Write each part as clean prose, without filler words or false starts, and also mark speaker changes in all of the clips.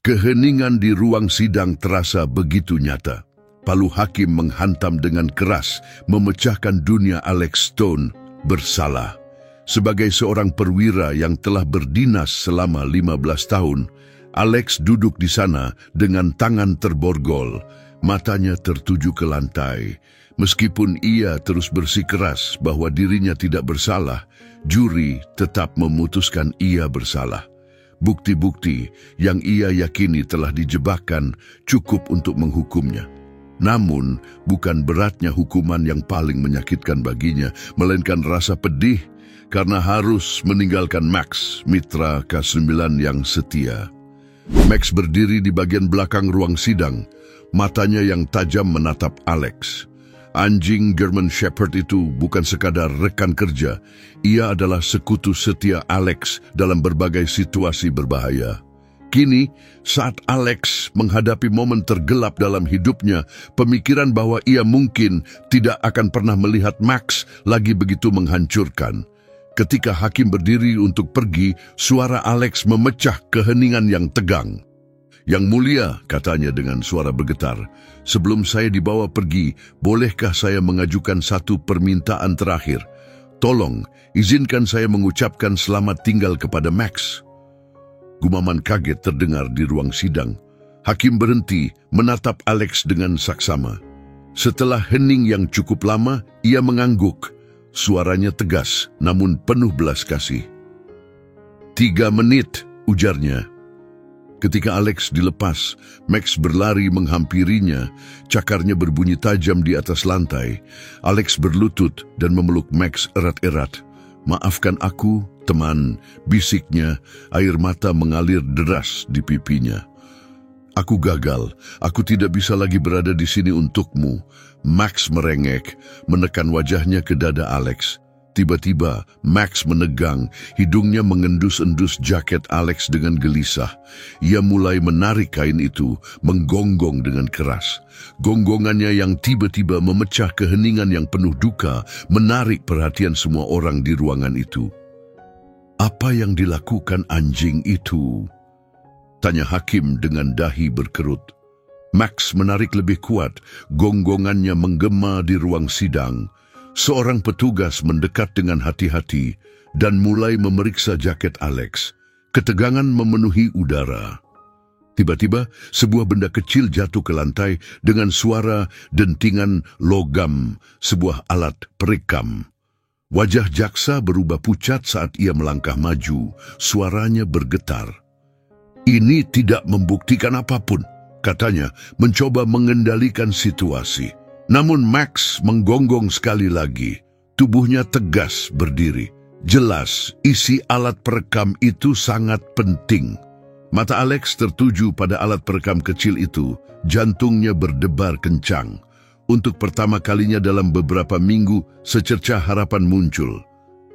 Speaker 1: Keheningan di ruang sidang terasa begitu nyata. Palu hakim menghantam dengan keras, memecahkan dunia Alex Stone bersalah. Sebagai seorang perwira yang telah berdinas selama 15 tahun, Alex duduk di sana dengan tangan terborgol, matanya tertuju ke lantai. Meskipun ia terus bersikeras bahwa dirinya tidak bersalah, juri tetap memutuskan ia bersalah. Bukti-bukti yang ia yakini telah dijebakkan cukup untuk menghukumnya. Namun, bukan beratnya hukuman yang paling menyakitkan baginya, melainkan rasa pedih karena harus meninggalkan Max, mitra K9 yang setia. Max berdiri di bagian belakang ruang sidang, matanya yang tajam menatap Alex. Anjing German Shepherd itu bukan sekadar rekan kerja, ia adalah sekutu setia Alex dalam berbagai situasi berbahaya. Kini, saat Alex menghadapi momen tergelap dalam hidupnya, pemikiran bahwa ia mungkin tidak akan pernah melihat Max lagi begitu menghancurkan. Ketika hakim berdiri untuk pergi, suara Alex memecah keheningan yang tegang. "Yang mulia," katanya dengan suara bergetar, "sebelum saya dibawa pergi, bolehkah saya mengajukan satu permintaan terakhir? Tolong, izinkan saya mengucapkan selamat tinggal kepada Max." Gumaman kaget terdengar di ruang sidang. Hakim berhenti, menatap Alex dengan saksama. Setelah hening yang cukup lama, ia mengangguk. Suaranya tegas, namun penuh belas kasih. 3 menit, ujarnya. Ketika Alex dilepas, Max berlari menghampirinya. Cakarnya berbunyi tajam di atas lantai. Alex berlutut dan memeluk Max erat-erat. "Maafkan aku, teman," bisiknya, air mata mengalir deras di pipinya. "Aku gagal, aku tidak bisa lagi berada di sini untukmu." Max merengek, menekan wajahnya ke dada Alex. Tiba-tiba, Max menegang, hidungnya mengendus-endus jaket Alex dengan gelisah. Ia mulai menarik kain itu, menggonggong dengan keras. Gonggongannya yang tiba-tiba memecah keheningan yang penuh duka, menarik perhatian semua orang di ruangan itu. "Apa yang dilakukan anjing itu?" tanya hakim dengan dahi berkerut. Max menarik lebih kuat, gonggongannya menggema di ruang sidang. Seorang petugas mendekat dengan hati-hati dan mulai memeriksa jaket Alex. Ketegangan memenuhi udara. Tiba-tiba, sebuah benda kecil jatuh ke lantai dengan suara dentingan logam, sebuah alat perekam. Wajah jaksa berubah pucat saat ia melangkah maju, suaranya bergetar. "Ini tidak membuktikan apapun," katanya, mencoba mengendalikan situasi. Namun Max menggonggong sekali lagi. Tubuhnya tegas berdiri. Jelas, isi alat perekam itu sangat penting. Mata Alex tertuju pada alat perekam kecil itu. Jantungnya berdebar kencang. Untuk pertama kalinya dalam beberapa minggu, secercah harapan muncul.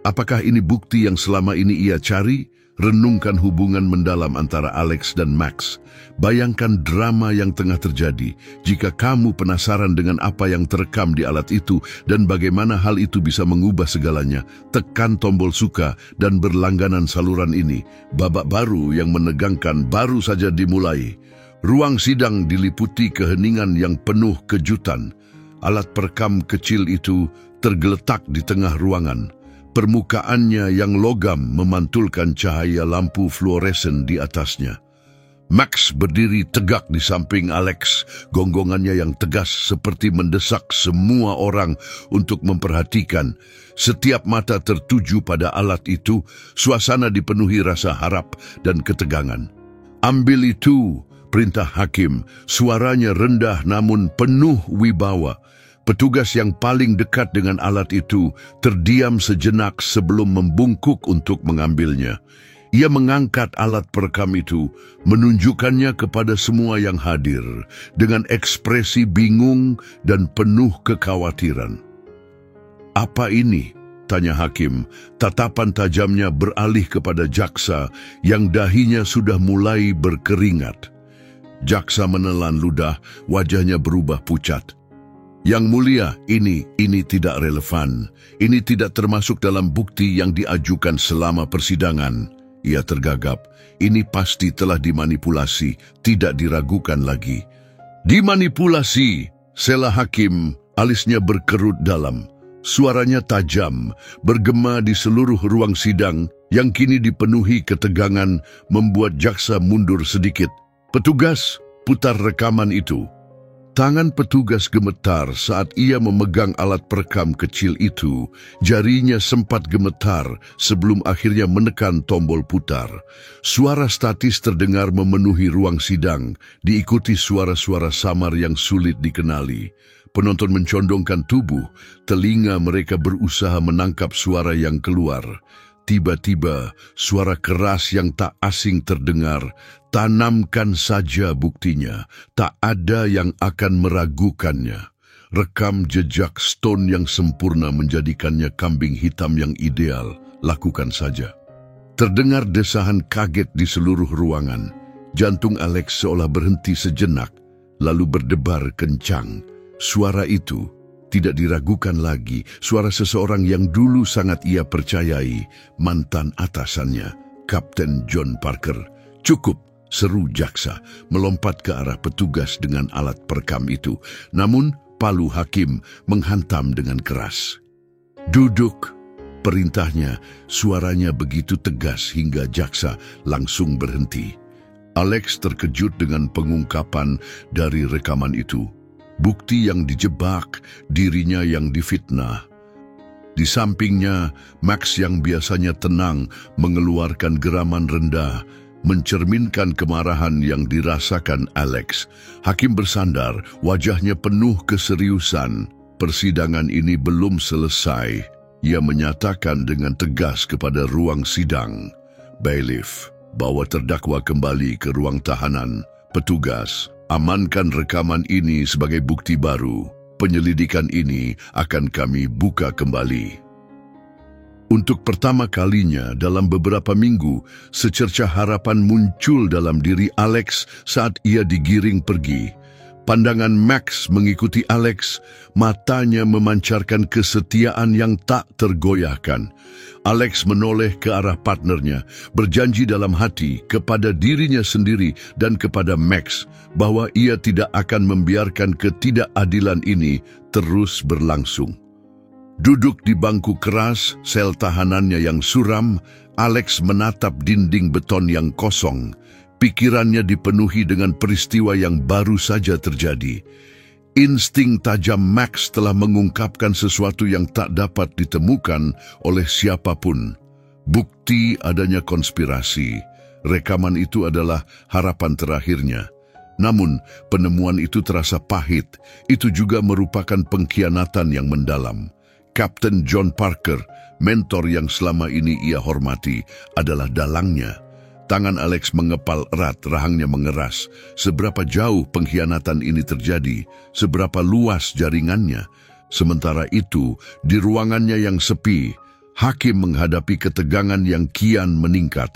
Speaker 1: Apakah ini bukti yang selama ini ia cari? Renungkan hubungan mendalam antara Alex dan Max. Bayangkan drama yang tengah terjadi. Jika kamu penasaran dengan apa yang terekam di alat itu dan bagaimana hal itu bisa mengubah segalanya, tekan tombol suka dan berlangganan saluran ini. Babak baru yang menegangkan baru saja dimulai. Ruang sidang diliputi keheningan yang penuh kejutan. Alat perekam kecil itu tergeletak di tengah ruangan. Permukaannya yang logam memantulkan cahaya lampu fluoresen di atasnya. Max berdiri tegak di samping Alex, gonggongannya yang tegas seperti mendesak semua orang untuk memperhatikan. Setiap mata tertuju pada alat itu, suasana dipenuhi rasa harap dan ketegangan. "Ambil itu," perintah hakim, suaranya rendah namun penuh wibawa. Petugas yang paling dekat dengan alat itu terdiam sejenak sebelum membungkuk untuk mengambilnya. Ia mengangkat alat perekam itu, menunjukkannya kepada semua yang hadir, dengan ekspresi bingung dan penuh kekhawatiran. "Apa ini?" tanya hakim. Tatapan tajamnya beralih kepada jaksa yang dahinya sudah mulai berkeringat. Jaksa menelan ludah, wajahnya berubah pucat. "Yang mulia, ini tidak relevan. Ini tidak termasuk dalam bukti yang diajukan selama persidangan." Ia tergagap. Ini pasti telah dimanipulasi, tidak diragukan lagi. Dimanipulasi, sela hakim, alisnya berkerut dalam. Suaranya tajam, bergema di seluruh ruang sidang yang kini dipenuhi ketegangan membuat jaksa mundur sedikit. Petugas, putar rekaman itu. Tangan petugas gemetar saat ia memegang alat perekam kecil itu. Jarinya sempat gemetar sebelum akhirnya menekan tombol putar. Suara statis terdengar memenuhi ruang sidang, diikuti suara-suara samar yang sulit dikenali. Penonton mencondongkan tubuh, telinga mereka berusaha menangkap suara yang keluar. Tiba-tiba, suara keras yang tak asing terdengar. Tanamkan saja buktinya, tak ada yang akan meragukannya. Rekam jejak Stone yang sempurna menjadikannya kambing hitam yang ideal. Lakukan saja. Terdengar desahan kaget di seluruh ruangan. Jantung Alex seolah berhenti sejenak, lalu berdebar kencang. Suara itu tidak diragukan lagi, suara seseorang yang dulu sangat ia percayai, mantan atasannya, Kapten John Parker. Cukup, seru jaksa, melompat ke arah petugas dengan alat perekam itu. Namun, palu hakim menghantam dengan keras. Duduk, perintahnya, suaranya begitu tegas hingga jaksa langsung berhenti. Alex terkejut dengan pengungkapan dari rekaman itu. Bukti yang dijebak, dirinya yang difitnah. Di sampingnya, Max yang biasanya tenang mengeluarkan geraman rendah, mencerminkan kemarahan yang dirasakan Alex. Hakim bersandar, wajahnya penuh keseriusan. Persidangan ini belum selesai. Ia menyatakan dengan tegas kepada ruang sidang. Bailiff, bawa terdakwa kembali ke ruang tahanan. Petugas, amankan rekaman ini sebagai bukti baru. Penyelidikan ini akan kami buka kembali. Untuk pertama kalinya dalam beberapa minggu, secercah harapan muncul dalam diri Alex saat ia digiring pergi. Pandangan Max mengikuti Alex, matanya memancarkan kesetiaan yang tak tergoyahkan. Alex menoleh ke arah partnernya, berjanji dalam hati kepada dirinya sendiri dan kepada Max bahwa ia tidak akan membiarkan ketidakadilan ini terus berlangsung. Duduk di bangku keras, sel tahanannya yang suram, Alex menatap dinding beton yang kosong. Pikirannya dipenuhi dengan peristiwa yang baru saja terjadi. Insting tajam Max telah mengungkapkan sesuatu yang tak dapat ditemukan oleh siapapun. Bukti adanya konspirasi. Rekaman itu adalah harapan terakhirnya. Namun, penemuan itu terasa pahit. Itu juga merupakan pengkhianatan yang mendalam. Kapten John Parker, mentor yang selama ini ia hormati, adalah dalangnya. Tangan Alex mengepal erat, rahangnya mengeras. Seberapa jauh pengkhianatan ini terjadi, seberapa luas jaringannya. Sementara itu, di ruangannya yang sepi, hakim menghadapi ketegangan yang kian meningkat.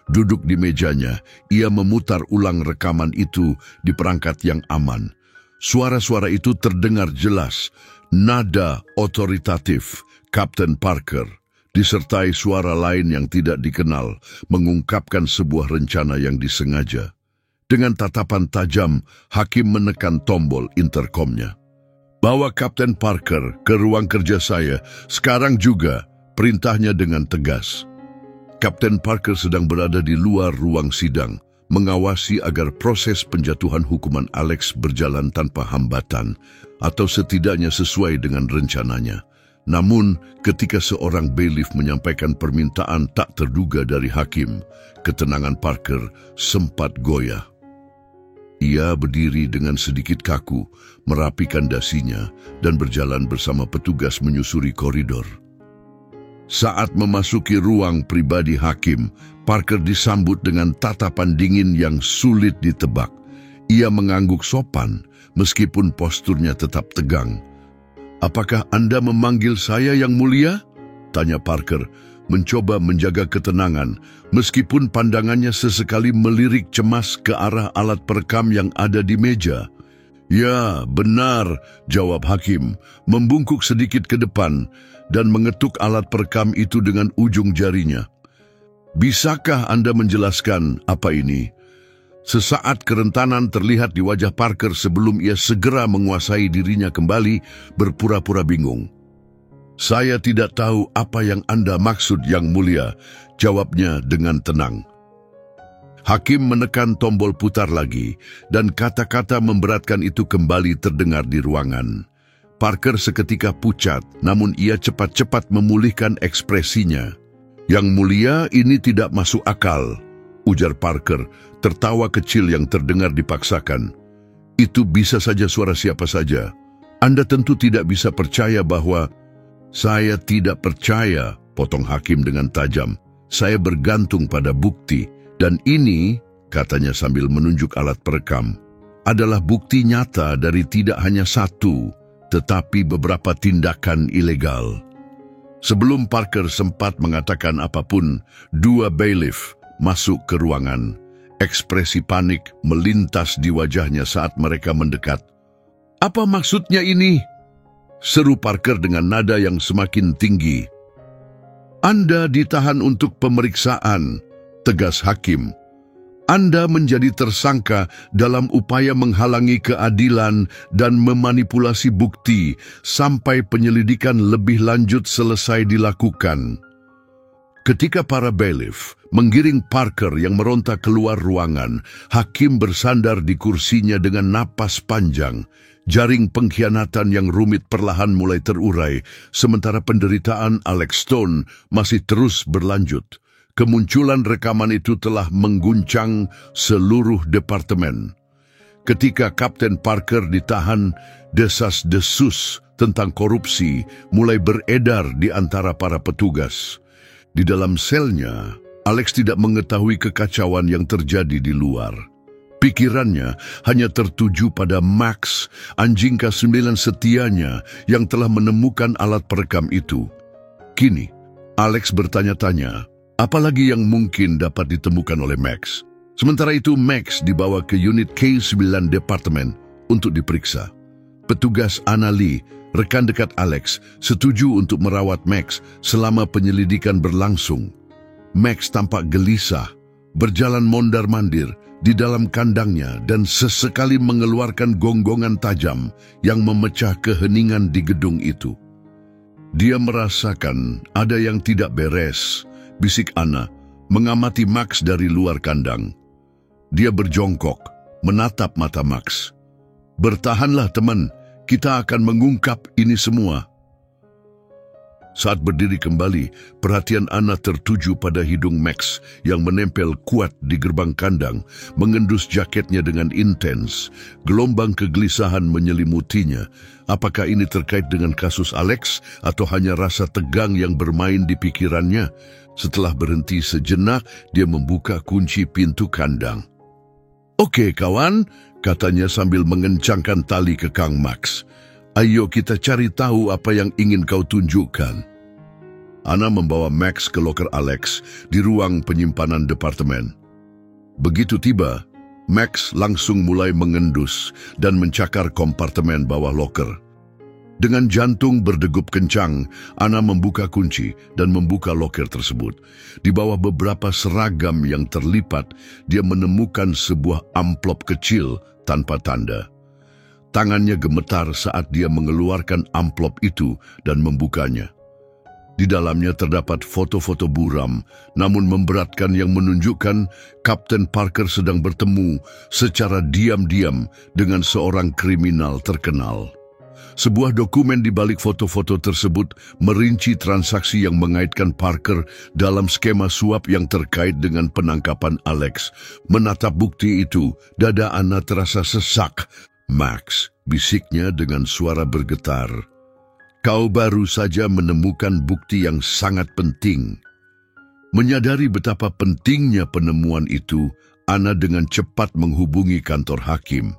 Speaker 1: Duduk di mejanya, ia memutar ulang rekaman itu di perangkat yang aman. Suara-suara itu terdengar jelas, nada otoritatif Kapten Parker, disertai suara lain yang tidak dikenal, mengungkapkan sebuah rencana yang disengaja. Dengan tatapan tajam, hakim menekan tombol interkomnya. Bawa Kapten Parker ke ruang kerja saya, sekarang juga, perintahnya dengan tegas. Kapten Parker sedang berada di luar ruang sidang, mengawasi agar proses penjatuhan hukuman Alex berjalan tanpa hambatan, atau setidaknya sesuai dengan rencananya. Namun, ketika seorang bailiff menyampaikan permintaan tak terduga dari hakim, ketenangan Parker sempat goyah. Ia berdiri dengan sedikit kaku, merapikan dasinya, dan berjalan bersama petugas menyusuri koridor. Saat memasuki ruang pribadi hakim, Parker disambut dengan tatapan dingin yang sulit ditebak. Ia mengangguk sopan, meskipun posturnya tetap tegang. "Apakah Anda memanggil saya yang mulia?" tanya Parker, mencoba menjaga ketenangan, meskipun pandangannya sesekali melirik cemas ke arah alat perekam yang ada di meja. "Ya, benar," jawab hakim, membungkuk sedikit ke depan dan mengetuk alat perekam itu dengan ujung jarinya. Bisakah Anda menjelaskan apa ini? Sesaat kerentanan terlihat di wajah Parker sebelum ia segera menguasai dirinya kembali, berpura-pura bingung. Saya tidak tahu apa yang Anda maksud, Yang Mulia, jawabnya dengan tenang. Hakim menekan tombol putar lagi, dan kata-kata memberatkan itu kembali terdengar di ruangan. Parker seketika pucat, namun ia cepat-cepat memulihkan ekspresinya. Yang Mulia, ini tidak masuk akal, ujar Parker, tertawa kecil yang terdengar dipaksakan. Itu bisa saja suara siapa saja. Anda tentu tidak bisa percaya bahwa... Saya tidak percaya, potong hakim dengan tajam. Saya bergantung pada bukti. Dan ini, katanya sambil menunjuk alat perekam, adalah bukti nyata dari tidak hanya satu, tetapi beberapa tindakan ilegal. Sebelum Parker sempat mengatakan apapun, dua bailiff masuk ke ruangan. Ekspresi panik melintas di wajahnya saat mereka mendekat. "Apa maksudnya ini?" seru Parker dengan nada yang semakin tinggi. "Anda ditahan untuk pemeriksaan," tegas hakim. "Anda menjadi tersangka dalam upaya menghalangi keadilan dan memanipulasi bukti sampai penyelidikan lebih lanjut selesai dilakukan." Ketika para bailiff menggiring Parker yang meronta keluar ruangan, hakim bersandar di kursinya dengan napas panjang. Jaring pengkhianatan yang rumit perlahan mulai terurai, sementara penderitaan Alex Stone masih terus berlanjut. Kemunculan rekaman itu telah mengguncang seluruh departemen. Ketika Kapten Parker ditahan, desas-desus tentang korupsi mulai beredar di antara para petugas. Di dalam selnya, Alex tidak mengetahui kekacauan yang terjadi di luar. Pikirannya hanya tertuju pada Max, anjing K9 setianya yang telah menemukan alat perekam itu. Kini, Alex bertanya-tanya, apalagi yang mungkin dapat ditemukan oleh Max. Sementara itu, Max dibawa ke unit K9 Departemen untuk diperiksa. Petugas Anna Lee, rekan dekat Alex, setuju untuk merawat Max selama penyelidikan berlangsung. Max tampak gelisah, berjalan mondar-mandir di dalam kandangnya dan sesekali mengeluarkan gonggongan tajam yang memecah keheningan di gedung itu. Dia merasakan ada yang tidak beres, bisik Anna, mengamati Max dari luar kandang. Dia berjongkok, menatap mata Max. "Bertahanlah teman, kita akan mengungkap ini semua." Saat berdiri kembali, perhatian Anna tertuju pada hidung Max yang menempel kuat di gerbang kandang, mengendus jaketnya dengan intens. Gelombang kegelisahan menyelimutinya. Apakah ini terkait dengan kasus Alex atau hanya rasa tegang yang bermain di pikirannya? Setelah berhenti sejenak, dia membuka kunci pintu kandang. "Oke, kawan," katanya sambil mengencangkan tali kekang Max. "Ayo kita cari tahu apa yang ingin kau tunjukkan." Anna membawa Max ke loker Alex di ruang penyimpanan departemen. Begitu tiba, Max langsung mulai mengendus dan mencakar kompartemen bawah loker. Dengan jantung berdegup kencang, Anna membuka kunci dan membuka loker tersebut. Di bawah beberapa seragam yang terlipat, dia menemukan sebuah amplop kecil tanpa tanda. Tangannya gemetar saat dia mengeluarkan amplop itu dan membukanya. Di dalamnya terdapat foto-foto buram, namun memberatkan yang menunjukkan Kapten Parker sedang bertemu secara diam-diam dengan seorang kriminal terkenal. Sebuah dokumen di balik foto-foto tersebut merinci transaksi yang mengaitkan Parker dalam skema suap yang terkait dengan penangkapan Alex. Menatap bukti itu, dada Anna terasa sesak. "Max," bisiknya dengan suara bergetar, "kau baru saja menemukan bukti yang sangat penting." Menyadari betapa pentingnya penemuan itu, Anna dengan cepat menghubungi kantor hakim.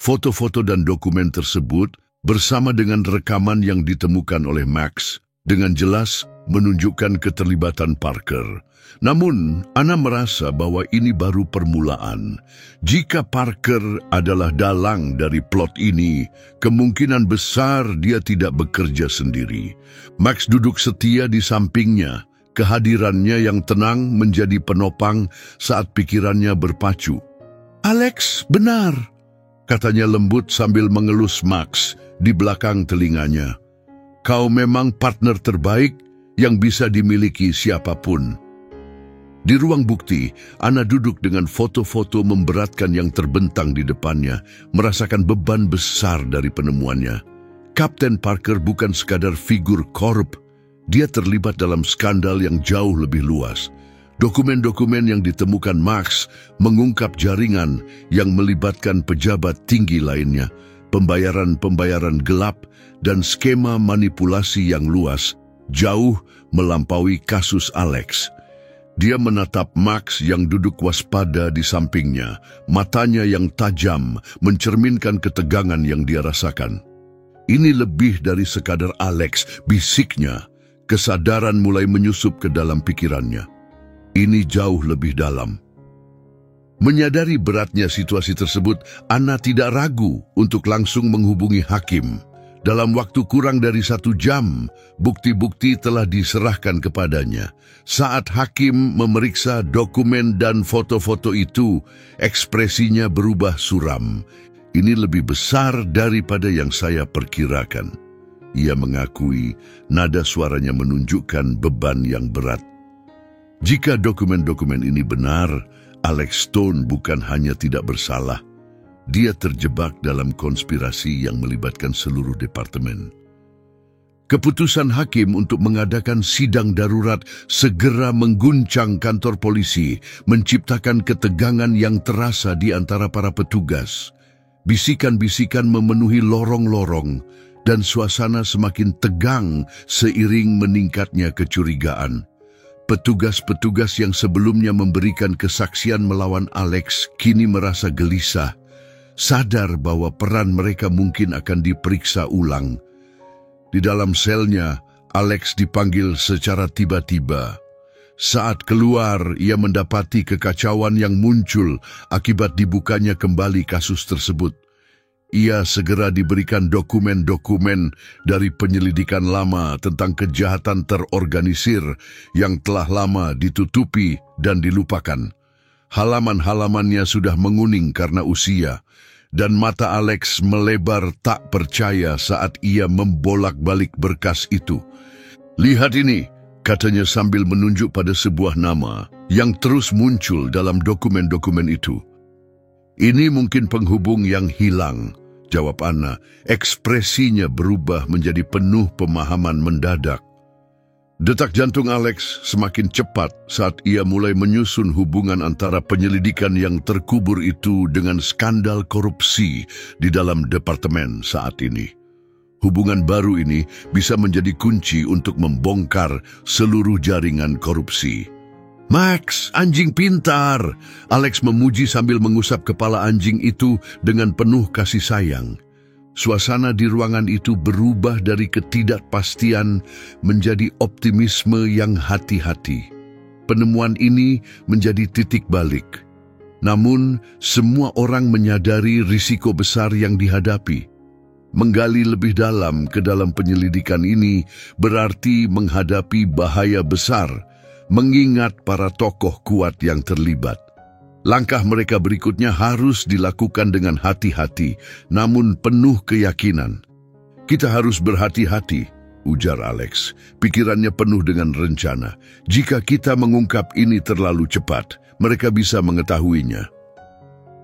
Speaker 1: Foto-foto dan dokumen tersebut bersama dengan rekaman yang ditemukan oleh Max dengan jelas menunjukkan keterlibatan Parker. Namun, Anna merasa bahwa ini baru permulaan. Jika Parker adalah dalang dari plot ini, kemungkinan besar dia tidak bekerja sendiri. Max duduk setia di sampingnya, Kehadirannya yang tenang menjadi penopang saat pikirannya berpacu. "Alex, benar," katanya lembut sambil mengelus Max di belakang telinganya. "Kau memang partner terbaik yang bisa dimiliki siapapun." Di ruang bukti, Anna duduk dengan foto-foto memberatkan yang terbentang di depannya, merasakan beban besar dari penemuannya. Kapten Parker bukan sekadar figur korup, dia terlibat dalam skandal yang jauh lebih luas. Dokumen-dokumen yang ditemukan Max mengungkap jaringan yang melibatkan pejabat tinggi lainnya, pembayaran-pembayaran gelap, dan skema manipulasi yang luas, jauh melampaui kasus Alex. Dia menatap Max yang duduk waspada di sampingnya, matanya yang tajam mencerminkan ketegangan yang dia rasakan. "Ini lebih dari sekadar Alex," bisiknya. Kesadaran mulai menyusup ke dalam pikirannya. Ini jauh lebih dalam. Menyadari beratnya situasi tersebut, Anna tidak ragu untuk langsung menghubungi hakim. Dalam waktu kurang dari 1 jam, bukti-bukti telah diserahkan kepadanya. Saat hakim memeriksa dokumen dan foto-foto itu, ekspresinya berubah suram. "Ini lebih besar daripada yang saya perkirakan," ia mengakui. Nada suaranya menunjukkan beban yang berat. Jika dokumen-dokumen ini benar, Alex Stone bukan hanya tidak bersalah, dia terjebak dalam konspirasi yang melibatkan seluruh departemen. Keputusan hakim untuk mengadakan sidang darurat segera mengguncang kantor polisi, menciptakan ketegangan yang terasa di antara para petugas. Bisikan-bisikan memenuhi lorong-lorong, dan suasana semakin tegang seiring meningkatnya kecurigaan. Petugas-petugas yang sebelumnya memberikan kesaksian melawan Alex kini merasa gelisah, sadar bahwa peran mereka mungkin akan diperiksa ulang. Di dalam selnya, Alex dipanggil secara tiba-tiba. Saat keluar, ia mendapati kekacauan yang muncul akibat dibukanya kembali kasus tersebut. Ia segera diberikan dokumen-dokumen dari penyelidikan lama tentang kejahatan terorganisir yang telah lama ditutupi dan dilupakan. Halaman-halamannya sudah menguning karena usia, dan mata Alex melebar tak percaya saat ia membolak-balik berkas itu. "Lihat ini," katanya sambil menunjuk pada sebuah nama yang terus muncul dalam dokumen-dokumen itu. "Ini mungkin penghubung yang hilang," jawab Anna. Ekspresinya berubah menjadi penuh pemahaman mendadak. Detak jantung Alex semakin cepat saat ia mulai menyusun hubungan antara penyelidikan yang terkubur itu dengan skandal korupsi di dalam departemen saat ini. Hubungan baru ini bisa menjadi kunci untuk membongkar seluruh jaringan korupsi. "Max, anjing pintar!" Alex memuji sambil mengusap kepala anjing itu dengan penuh kasih sayang. Suasana di ruangan itu berubah dari ketidakpastian menjadi optimisme yang hati-hati. Penemuan ini menjadi titik balik. Namun, semua orang menyadari risiko besar yang dihadapi. Menggali lebih dalam ke dalam penyelidikan ini berarti menghadapi bahaya besar, mengingat para tokoh kuat yang terlibat. Langkah mereka berikutnya harus dilakukan dengan hati-hati, namun penuh keyakinan. "Kita harus berhati-hati," ujar Alex. Pikirannya penuh dengan rencana. "Jika kita mengungkap ini terlalu cepat, mereka bisa mengetahuinya."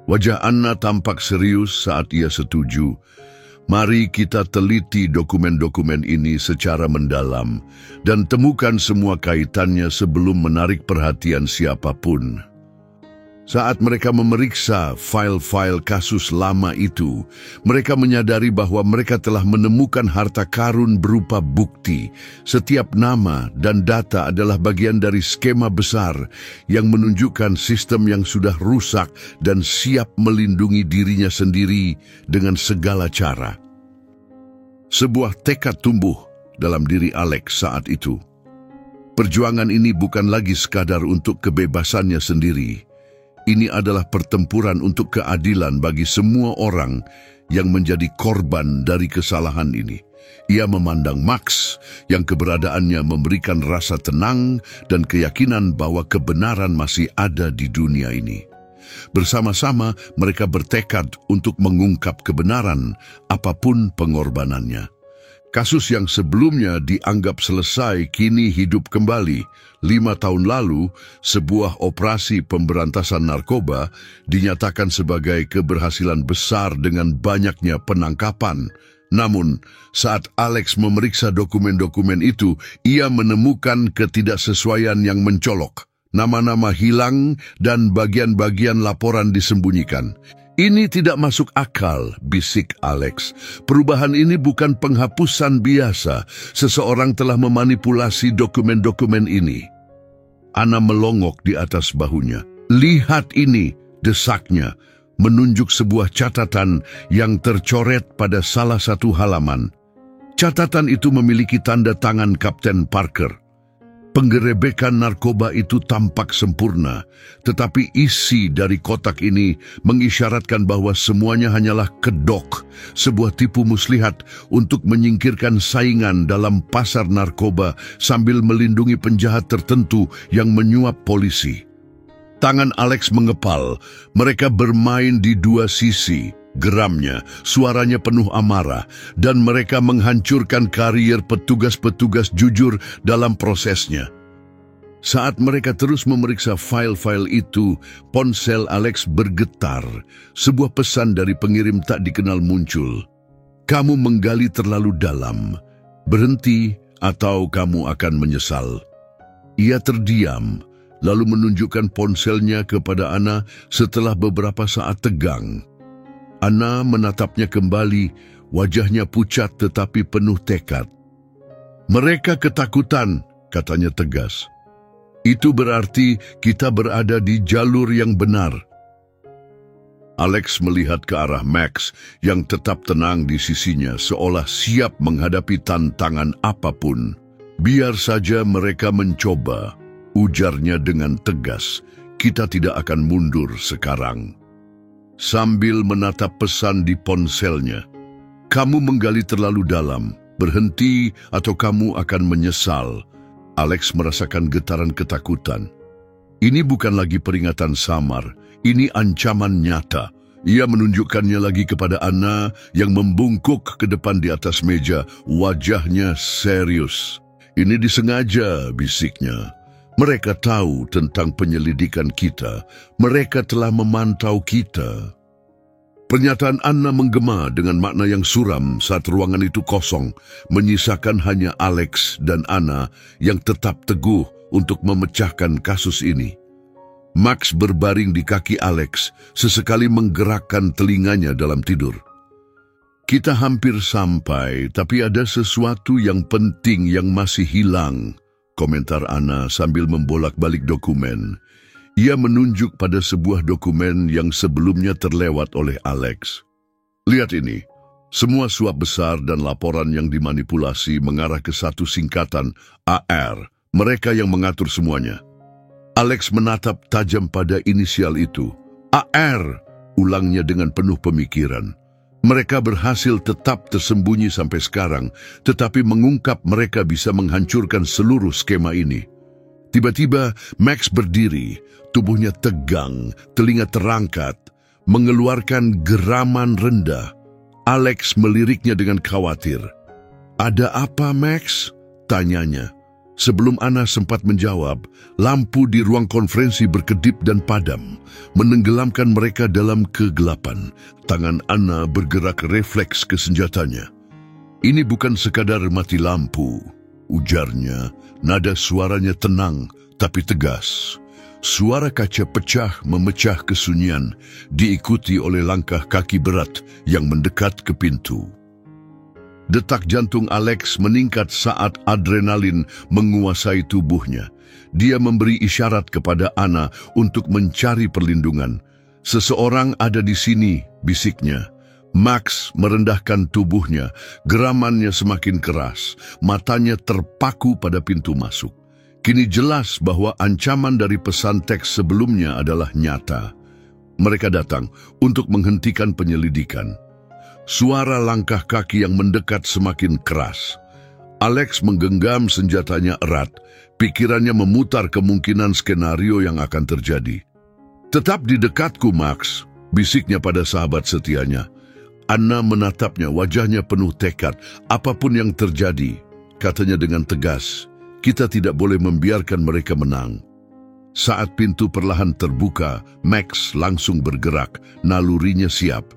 Speaker 1: Wajah Anna tampak serius saat ia setuju. "Mari kita teliti dokumen-dokumen ini secara mendalam dan temukan semua kaitannya sebelum menarik perhatian siapapun." Saat mereka memeriksa file-file kasus lama itu, mereka menyadari bahwa mereka telah menemukan harta karun berupa bukti. Setiap nama dan data adalah bagian dari skema besar yang menunjukkan sistem yang sudah rusak dan siap melindungi dirinya sendiri dengan segala cara. Sebuah tekad tumbuh dalam diri Alex saat itu. Perjuangan ini bukan lagi sekadar untuk kebebasannya sendiri. Ini adalah pertempuran untuk keadilan bagi semua orang yang menjadi korban dari kesalahan ini. Ia memandang Max yang keberadaannya memberikan rasa tenang dan keyakinan bahwa kebenaran masih ada di dunia ini. Bersama-sama mereka bertekad untuk mengungkap kebenaran apapun pengorbanannya. Kasus yang sebelumnya dianggap selesai kini hidup kembali. 5 tahun lalu, sebuah operasi pemberantasan narkoba dinyatakan sebagai keberhasilan besar dengan banyaknya penangkapan. Namun, saat Alex memeriksa dokumen-dokumen itu, ia menemukan ketidaksesuaian yang mencolok. Nama-nama hilang dan bagian-bagian laporan disembunyikan. Ini tidak masuk akal, bisik Alex. Perubahan ini bukan penghapusan biasa. Seseorang telah memanipulasi dokumen-dokumen ini. Ana melongok di atas bahunya. Lihat ini, desaknya, menunjuk sebuah catatan yang tercoret pada salah satu halaman. Catatan itu memiliki tanda tangan Kapten Parker. Penggerebekan narkoba itu tampak sempurna, tetapi isi dari kotak ini mengisyaratkan bahwa semuanya hanyalah kedok, sebuah tipu muslihat untuk menyingkirkan saingan dalam pasar narkoba sambil melindungi penjahat tertentu yang menyuap polisi. Tangan Alex mengepal, mereka bermain di dua sisi. Geramnya, suaranya penuh amarah, dan mereka menghancurkan karier petugas-petugas jujur dalam prosesnya. Saat mereka terus memeriksa file-file itu, ponsel Alex bergetar. Sebuah pesan dari pengirim tak dikenal muncul. Kamu menggali terlalu dalam. Berhenti atau kamu akan menyesal. Ia terdiam, lalu menunjukkan ponselnya kepada Ana setelah beberapa saat tegang. Ana menatapnya kembali, wajahnya pucat tetapi penuh tekad. Mereka ketakutan, katanya tegas. Itu berarti kita berada di jalur yang benar. Alex melihat ke arah Max yang tetap tenang di sisinya seolah siap menghadapi tantangan apapun. Biar saja mereka mencoba, ujarnya dengan tegas. Kita tidak akan mundur sekarang. Sambil menatap pesan di ponselnya. Kamu menggali terlalu dalam, berhenti atau kamu akan menyesal. Alex merasakan getaran ketakutan. Ini bukan lagi peringatan samar, ini ancaman nyata. Ia menunjukkannya lagi kepada Ana yang membungkuk ke depan di atas meja, wajahnya serius. Ini disengaja, bisiknya. Mereka tahu tentang penyelidikan kita. Mereka telah memantau kita. Pernyataan Anna menggema dengan makna yang suram saat ruangan itu kosong, menyisakan hanya Alex dan Anna yang tetap teguh untuk memecahkan kasus ini. Max berbaring di kaki Alex, sesekali menggerakkan telinganya dalam tidur. Kita hampir sampai, tapi ada sesuatu yang penting yang masih hilang, komentar Anna sambil membolak-balik dokumen. Ia menunjuk pada sebuah dokumen yang sebelumnya terlewat oleh Alex. Lihat ini, semua suap besar dan laporan yang dimanipulasi mengarah ke satu singkatan, AR, mereka yang mengatur semuanya. Alex menatap tajam pada inisial itu. AR, ulangnya dengan penuh pemikiran. Mereka berhasil tetap tersembunyi sampai sekarang, tetapi mengungkap mereka bisa menghancurkan seluruh skema ini. Tiba-tiba Max berdiri, tubuhnya tegang, telinga terangkat, mengeluarkan geraman rendah. Alex meliriknya dengan khawatir. Ada apa, Max? Tanyanya. Sebelum Anna sempat menjawab, lampu di ruang konferensi berkedip dan padam, menenggelamkan mereka dalam kegelapan. Tangan Anna bergerak refleks ke senjatanya. Ini bukan sekadar mati lampu, ujarnya. Nada suaranya tenang tapi tegas. Suara kaca pecah memecah kesunyian, diikuti oleh langkah kaki berat yang mendekat ke pintu. Detak jantung Alex meningkat saat adrenalin menguasai tubuhnya. Dia memberi isyarat kepada Anna untuk mencari perlindungan. Seseorang ada di sini, bisiknya. Max merendahkan tubuhnya, geramannya semakin keras, matanya terpaku pada pintu masuk. Kini jelas bahwa ancaman dari pesan teks sebelumnya adalah nyata. Mereka datang untuk menghentikan penyelidikan. Suara langkah kaki yang mendekat semakin keras. Alex menggenggam senjatanya erat, pikirannya memutar kemungkinan skenario yang akan terjadi. "Tetap di dekatku, Max," bisiknya pada sahabat setianya. Anna menatapnya, wajahnya penuh tekad. "Apapun yang terjadi," katanya dengan tegas, "kita tidak boleh membiarkan mereka menang." Saat pintu perlahan terbuka, Max langsung bergerak, nalurinya siap.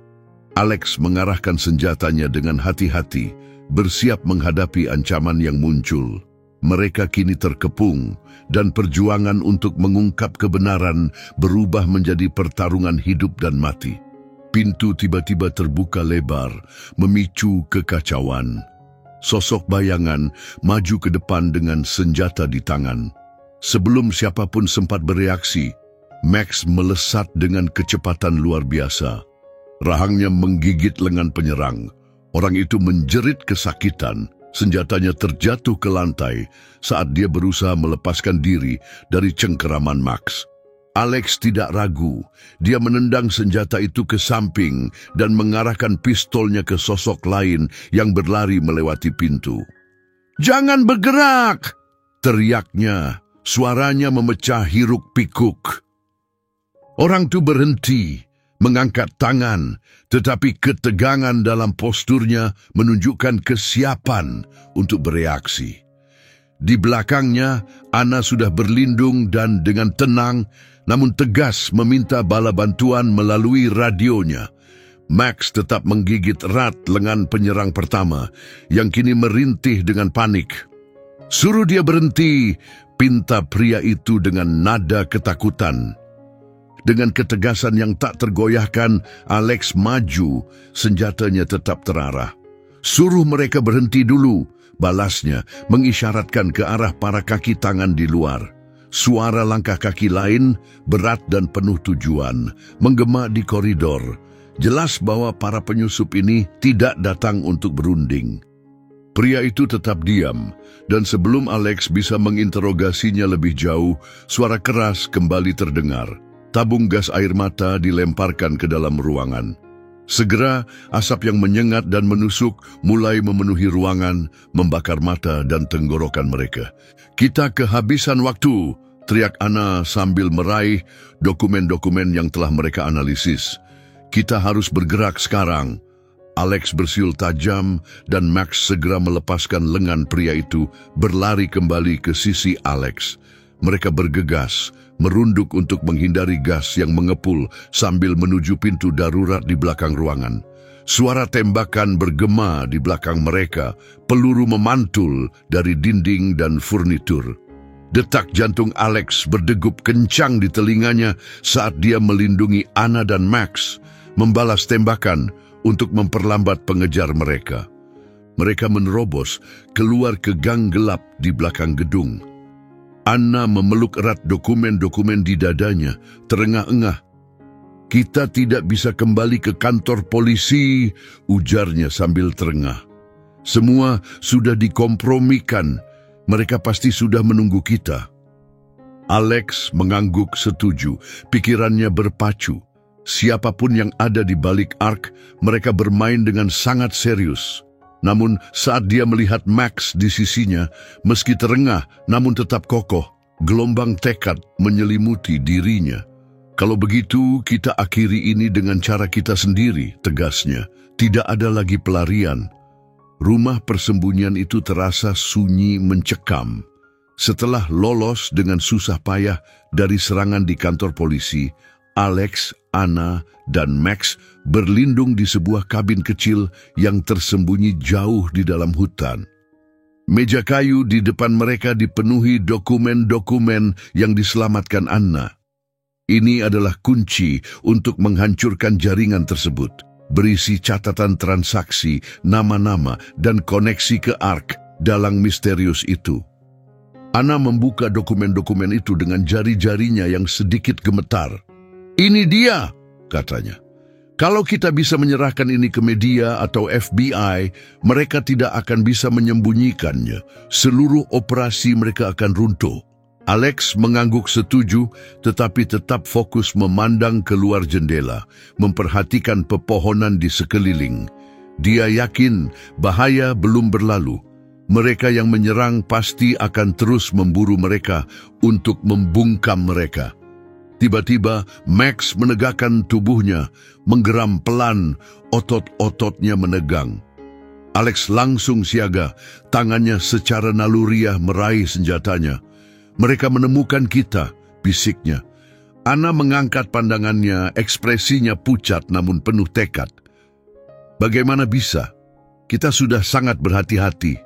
Speaker 1: Alex mengarahkan senjatanya dengan hati-hati, bersiap menghadapi ancaman yang muncul. Mereka kini terkepung, dan perjuangan untuk mengungkap kebenaran berubah menjadi pertarungan hidup dan mati. Pintu tiba-tiba terbuka lebar, memicu kekacauan. Sosok bayangan maju ke depan dengan senjata di tangan. Sebelum siapapun sempat bereaksi, Max melesat dengan kecepatan luar biasa. Rahangnya menggigit lengan penyerang. Orang itu menjerit kesakitan. Senjatanya terjatuh ke lantai saat dia berusaha melepaskan diri dari cengkeraman Max. Alex tidak ragu. Dia menendang senjata itu ke samping dan mengarahkan pistolnya ke sosok lain yang berlari melewati pintu. "Jangan bergerak!" teriaknya. Suaranya memecah hiruk pikuk. Orang itu berhenti, mengangkat tangan, tetapi ketegangan dalam posturnya menunjukkan kesiapan untuk bereaksi. Di belakangnya, Anna sudah berlindung dan dengan tenang, namun tegas meminta bala bantuan melalui radionya. Max tetap menggigit erat lengan penyerang pertama, yang kini merintih dengan panik. "Suruh dia berhenti," pinta pria itu dengan nada ketakutan. Dengan ketegasan yang tak tergoyahkan, Alex maju, senjatanya tetap terarah. "Suruh mereka berhenti dulu," balasnya, mengisyaratkan ke arah para kaki tangan di luar. Suara langkah kaki lain, berat dan penuh tujuan, menggema di koridor. Jelas bahwa para penyusup ini tidak datang untuk berunding. Pria itu tetap diam, dan sebelum Alex bisa menginterogasinya lebih jauh, suara keras kembali terdengar. Tabung gas air mata dilemparkan ke dalam ruangan. Segera, asap yang menyengat dan menusuk mulai memenuhi ruangan, membakar mata dan tenggorokan mereka. "Kita kehabisan waktu," teriak Anna sambil meraih dokumen-dokumen yang telah mereka analisis. "Kita harus bergerak sekarang." Alex bersiul tajam dan Max segera melepaskan lengan pria itu, berlari kembali ke sisi Alex. Mereka bergegas, merunduk untuk menghindari gas yang mengepul sambil menuju pintu darurat di belakang ruangan. Suara tembakan bergema di belakang mereka, peluru memantul dari dinding dan furnitur. Detak jantung Alex berdegup kencang di telinganya saat dia melindungi Anna dan Max, membalas tembakan untuk memperlambat pengejar mereka. Mereka menerobos keluar ke gang gelap di belakang gedung. Anna memeluk erat dokumen-dokumen di dadanya, terengah-engah. "Kita tidak bisa kembali ke kantor polisi," ujarnya sambil terengah. "Semua sudah dikompromikan. Mereka pasti sudah menunggu kita." Alex mengangguk setuju, pikirannya berpacu. Siapapun yang ada di balik Ark, mereka bermain dengan sangat serius. Namun saat dia melihat Max di sisinya, meski terengah namun tetap kokoh, gelombang tekad menyelimuti dirinya. "Kalau begitu, kita akhiri ini dengan cara kita sendiri," tegasnya. "Tidak ada lagi pelarian." Rumah persembunyian itu terasa sunyi mencekam. Setelah lolos dengan susah payah dari serangan di kantor polisi, Alex, Anna, dan Max berlindung di sebuah kabin kecil yang tersembunyi jauh di dalam hutan. Meja kayu di depan mereka dipenuhi dokumen-dokumen yang diselamatkan Anna. Ini adalah kunci untuk menghancurkan jaringan tersebut, berisi catatan transaksi, nama-nama, dan koneksi ke Ark dalang misterius itu. Anna membuka dokumen-dokumen itu dengan jari-jarinya yang sedikit gemetar. "Ini dia," katanya. "Kalau kita bisa menyerahkan ini ke media atau FBI, mereka tidak akan bisa menyembunyikannya. Seluruh operasi mereka akan runtuh." Alex mengangguk setuju, tetapi tetap fokus memandang keluar jendela, memperhatikan pepohonan di sekeliling. Dia yakin bahaya belum berlalu. Mereka yang menyerang pasti akan terus memburu mereka untuk membungkam mereka. Tiba-tiba Max menegakkan tubuhnya, menggeram pelan, otot-ototnya menegang. Alex langsung siaga, tangannya secara naluriah meraih senjatanya. Mereka menemukan kita, bisiknya. Anna mengangkat pandangannya, ekspresinya pucat namun penuh tekad. Bagaimana bisa? Kita sudah sangat berhati-hati.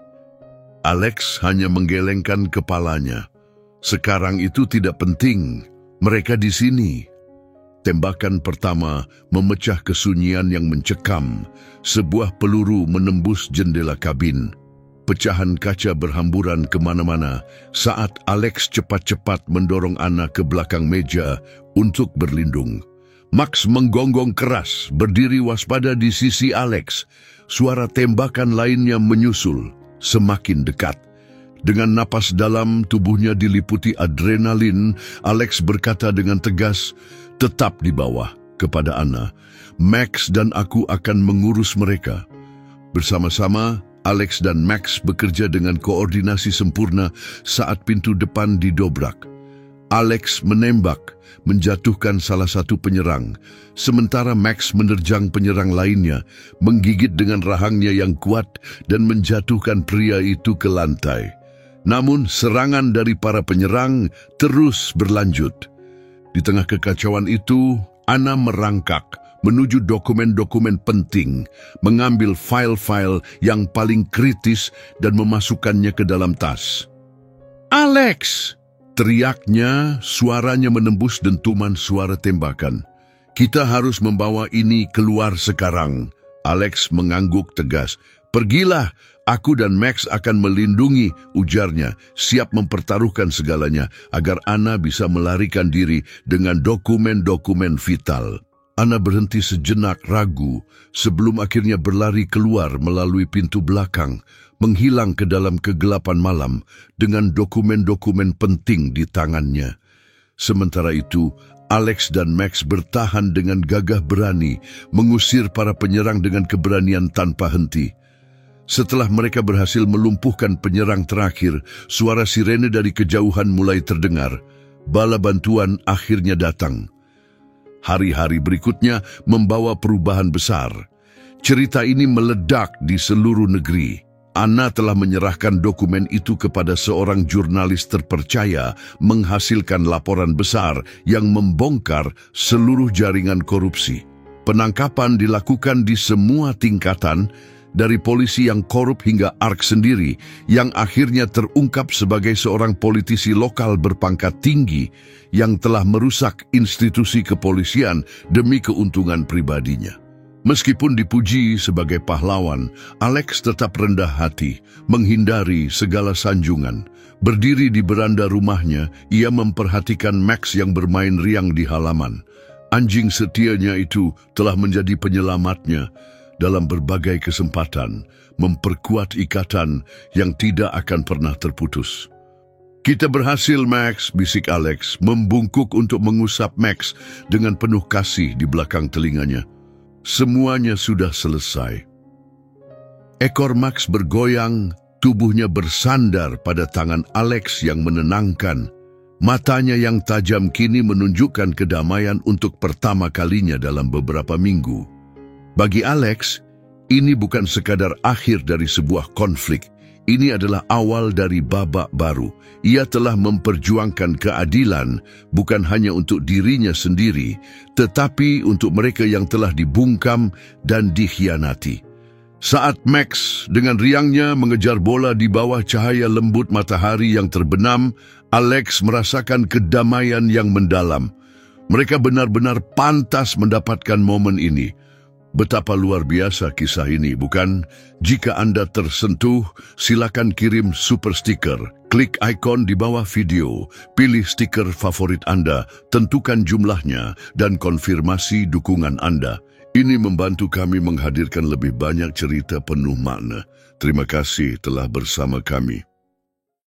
Speaker 1: Alex hanya menggelengkan kepalanya. Sekarang itu tidak penting. Mereka di sini. Tembakan pertama memecah kesunyian yang mencekam. Sebuah peluru menembus jendela kabin. Pecahan kaca berhamburan kemana-mana saat Alex cepat-cepat mendorong Anna ke belakang meja untuk berlindung. Max menggonggong keras, berdiri waspada di sisi Alex. Suara tembakan lainnya menyusul, semakin dekat. Dengan napas dalam, tubuhnya diliputi adrenalin, Alex berkata dengan tegas, "Tetap di bawah," kepada Anna. "Max dan aku akan mengurus mereka." Bersama-sama, Alex dan Max bekerja dengan koordinasi sempurna saat pintu depan didobrak. Alex menembak, menjatuhkan salah satu penyerang, sementara Max menerjang penyerang lainnya, menggigit dengan rahangnya yang kuat dan menjatuhkan pria itu ke lantai. Namun serangan dari para penyerang terus berlanjut. Di tengah kekacauan itu, Anna merangkak menuju dokumen-dokumen penting, mengambil file-file yang paling kritis dan memasukkannya ke dalam tas. "Alex!" teriaknya, suaranya menembus dentuman suara tembakan. "Kita harus membawa ini keluar sekarang." Alex mengangguk tegas. "Pergilah, aku dan Max akan melindungi," ujarnya, siap mempertaruhkan segalanya agar Anna bisa melarikan diri dengan dokumen-dokumen vital. Anna berhenti sejenak ragu sebelum akhirnya berlari keluar melalui pintu belakang, menghilang ke dalam kegelapan malam dengan dokumen-dokumen penting di tangannya. Sementara itu, Alex dan Max bertahan dengan gagah berani, mengusir para penyerang dengan keberanian tanpa henti. Setelah mereka berhasil melumpuhkan penyerang terakhir, suara sirene dari kejauhan mulai terdengar. Bala bantuan akhirnya datang. Hari-hari berikutnya membawa perubahan besar. Cerita ini meledak di seluruh negeri. Anna telah menyerahkan dokumen itu kepada seorang jurnalis terpercaya, menghasilkan laporan besar yang membongkar seluruh jaringan korupsi. Penangkapan dilakukan di semua tingkatan, dari polisi yang korup hingga ARK sendiri, yang akhirnya terungkap sebagai seorang politisi lokal berpangkat tinggi yang telah merusak institusi kepolisian demi keuntungan pribadinya. Meskipun dipuji sebagai pahlawan, Alex tetap rendah hati, menghindari segala sanjungan. Berdiri di beranda rumahnya, ia memperhatikan Max yang bermain riang di halaman. Anjing setianya itu telah menjadi penyelamatnya dalam berbagai kesempatan, memperkuat ikatan yang tidak akan pernah terputus. "Kita berhasil, Max," bisik Alex, membungkuk untuk mengusap Max dengan penuh kasih di belakang telinganya. Semuanya sudah selesai. Ekor Max bergoyang, tubuhnya bersandar pada tangan Alex yang menenangkan. Matanya yang tajam kini menunjukkan kedamaian untuk pertama kalinya dalam beberapa minggu. Bagi Alex, ini bukan sekadar akhir dari sebuah konflik. Ini adalah awal dari babak baru. Ia telah memperjuangkan keadilan bukan hanya untuk dirinya sendiri, tetapi untuk mereka yang telah dibungkam dan dikhianati. Saat Max dengan riangnya mengejar bola di bawah cahaya lembut matahari yang terbenam, Alex merasakan kedamaian yang mendalam. Mereka benar-benar pantas mendapatkan momen ini. Betapa luar biasa kisah ini, bukan? Jika Anda tersentuh, silakan kirim super stiker. Klik ikon di bawah video, pilih stiker favorit Anda, tentukan jumlahnya, dan konfirmasi dukungan Anda. Ini membantu kami menghadirkan lebih banyak cerita penuh makna. Terima kasih telah bersama kami.